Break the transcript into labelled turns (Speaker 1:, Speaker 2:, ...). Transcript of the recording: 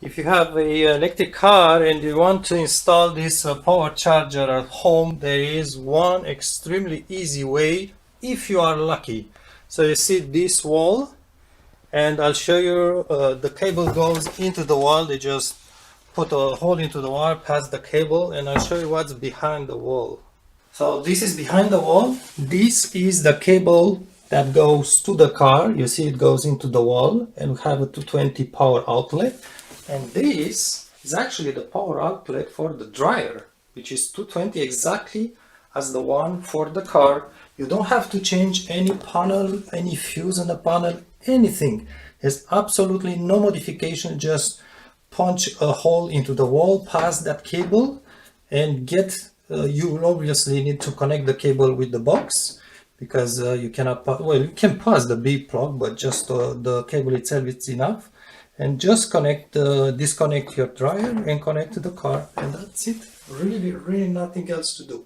Speaker 1: If you have a electric car and you want to install this power charger at home, there is one extremely easy way if you are lucky. So you see this wall, and I'll show you the cable goes into the wall. They just put a hole into the wall, pass the cable, and I'll show you what's behind the wall. So this is behind the wall. This is the cable that goes to the car. You see it goes into the wall, and we have a 220 power outlet. And this is actually the power outlet for the dryer, which is 220 exactly as the one for the car. You don't have to change any panel, any fuse in the panel, anything. There's absolutely no modification. Just punch a hole into the wall, pass that cable, and you will obviously need to connect the cable with the box, because you cannot, well, you can pass the B plug, but just the cable itself is enough. And just disconnect your dryer and connect to the car, and that's it. Really nothing else to do.